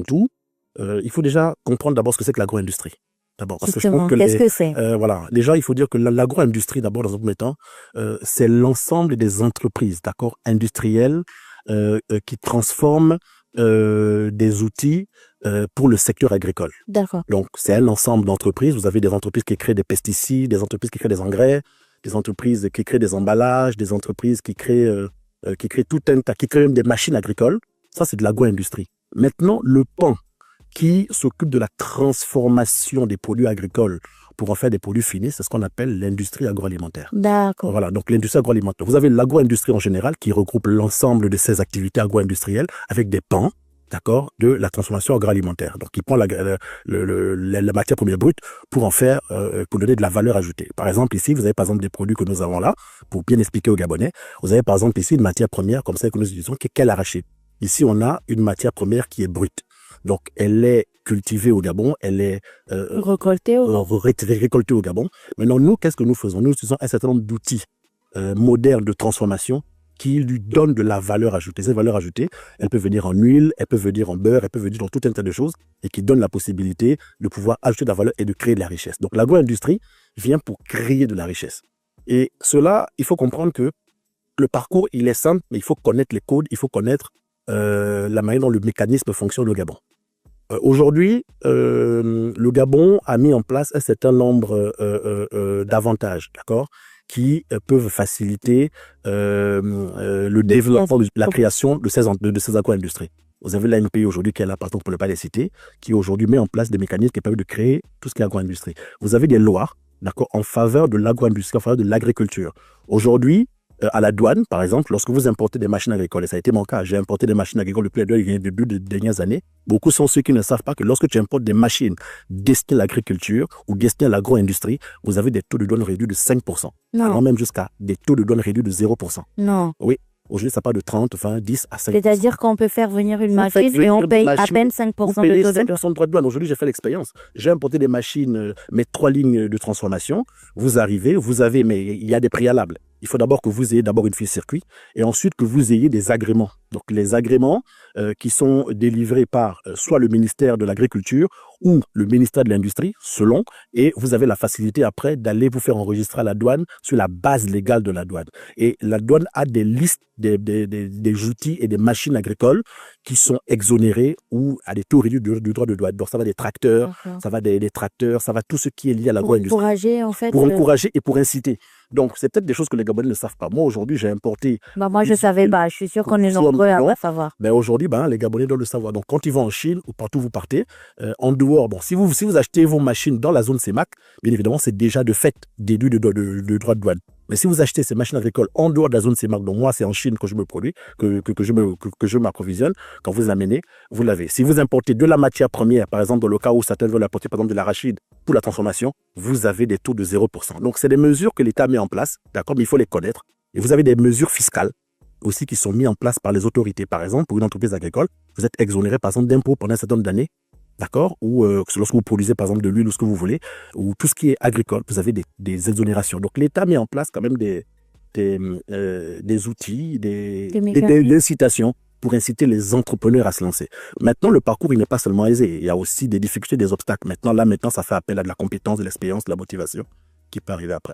tout, il faut déjà comprendre d'abord ce que c'est que l'agro-industrie. D'abord, parce que je trouve que qu'est-ce que c'est? voilà, déjà il faut dire que l'agro-industrie, d'abord dans un premier temps, c'est l'ensemble des entreprises, d'accord, industrielles qui transforment des outils pour le secteur agricole. D'accord. Donc c'est un ensemble d'entreprises. Vous avez des entreprises qui créent des pesticides, des entreprises qui créent des engrais, des entreprises qui créent des emballages, des entreprises qui créent tout un tas, qui créent même des machines agricoles. Ça c'est de l'agro-industrie. Maintenant le pan qui s'occupe de la transformation des produits agricoles pour en faire des produits finis, c'est ce qu'on appelle l'industrie agroalimentaire. D'accord. Voilà, donc l'industrie agroalimentaire. Vous avez l'agro-industrie en général qui regroupe l'ensemble de ces activités agro-industrielles avec des pans, d'accord, de la transformation agroalimentaire. Donc, il prend la matière première brute pour en faire, pour donner de la valeur ajoutée. Par exemple, ici, vous avez par exemple des produits que nous avons là, pour bien expliquer aux Gabonais. Vous avez par exemple ici une matière première comme celle que nous utilisons, qui est l'arachide. Ici, on a une matière première qui est brute. Donc, elle est cultivée au Gabon, elle est récoltée au Gabon. Maintenant, nous, qu'est-ce que nous faisons? Nous utilisons un certain nombre d'outils modernes de transformation qui lui donnent de la valeur ajoutée. Cette valeur ajoutée, elle peut venir en huile, elle peut venir en beurre, elle peut venir dans tout un tas de choses et qui donne la possibilité de pouvoir ajouter de la valeur et de créer de la richesse. Donc, l'agro-industrie vient pour créer de la richesse. Et cela, il faut comprendre que le parcours, il est simple, mais il faut connaître les codes, il faut connaître la manière dont le mécanisme fonctionne au Gabon. Aujourd'hui, le Gabon a mis en place un certain nombre d'avantages, d'accord, qui peuvent faciliter le développement, la création de ces agro-industries. Vous avez l'ANPI aujourd'hui qui est là, pardon, pour ne pas les citer, qui aujourd'hui met en place des mécanismes qui permettent de créer tout ce qui est agro-industrie. Vous avez des lois, d'accord, en faveur de l'agro-industrie, en faveur de l'agriculture. Aujourd'hui, à la douane, par exemple, lorsque vous importez des machines agricoles, et ça a été mon cas, j'ai importé des machines agricoles depuis le début des dernières années. Beaucoup sont ceux qui ne savent pas que lorsque tu importes des machines destinées à l'agriculture ou destinées à l'agro-industrie, vous avez des taux de douane réduits de 5%. Non. Alors même jusqu'à des taux de douane réduits de 0%. Non. Oui. Aujourd'hui, ça part de 30, 20, 10 à 5%. C'est-à-dire qu'on peut faire venir une machine et on paye à peine 5% de taux de douane. 5% de droit de douane. Aujourd'hui, j'ai fait l'expérience. J'ai importé des machines, mes 3 lignes de transformation. Vous arrivez, vous avez, mais il y a des préalables. Il faut d'abord que vous ayez d'abord une fiche circuit et ensuite que vous ayez des agréments. Donc, les agréments qui sont délivrés par soit le ministère de l'Agriculture ou le ministère de l'Industrie, selon, et vous avez la facilité après d'aller vous faire enregistrer à la douane sur la base légale de la douane. Et la douane a des listes des outils et des machines agricoles qui sont exonérés ou à des taux réduits du droit de douane. Donc, ça va des tracteurs, ça va des tracteurs, ça va tout ce qui est lié à l'agro-industrie. Pour encourager, en fait. Pour encourager et pour inciter. Donc, c'est peut-être des choses que les Gabonais ne savent pas. Moi, aujourd'hui, j'ai importé... moi, je ne savais pas. Je suis sûr qu'on est nombreux à savoir. Mais aujourd'hui, les Gabonais doivent le savoir. Donc, quand ils vont en Chine ou partout où vous partez, en dehors, bon, si vous achetez vos machines dans la zone CEMAC, bien évidemment, c'est déjà de fait déduit de droit de douane. Mais si vous achetez ces machines agricoles en dehors de la zone CEMAC, donc moi, c'est en Chine que je me produis, que je m'approvisionne, quand vous l'amenez, vous l'avez. Si vous importez de la matière première, par exemple, dans le cas où certains veulent apporter, par exemple, de l'arachide pour la transformation, vous avez des taux de 0%. Donc, c'est des mesures que l'État met en place, d'accord, mais il faut les connaître. Et vous avez des mesures fiscales aussi qui sont mises en place par les autorités. Par exemple, pour une entreprise agricole, vous êtes exonéré, par exemple, d'impôts pendant un certain nombre d'années. D'accord, ou lorsque vous produisez par exemple de l'huile ou ce que vous voulez, ou tout ce qui est agricole, vous avez des exonérations. Donc l'État met en place quand même des outils, des incitations pour inciter les entrepreneurs à se lancer. Maintenant, le parcours, il n'est pas seulement aisé. Il y a aussi des difficultés, des obstacles. Maintenant, ça fait appel à de la compétence, de l'expérience, de la motivation qui peut arriver après.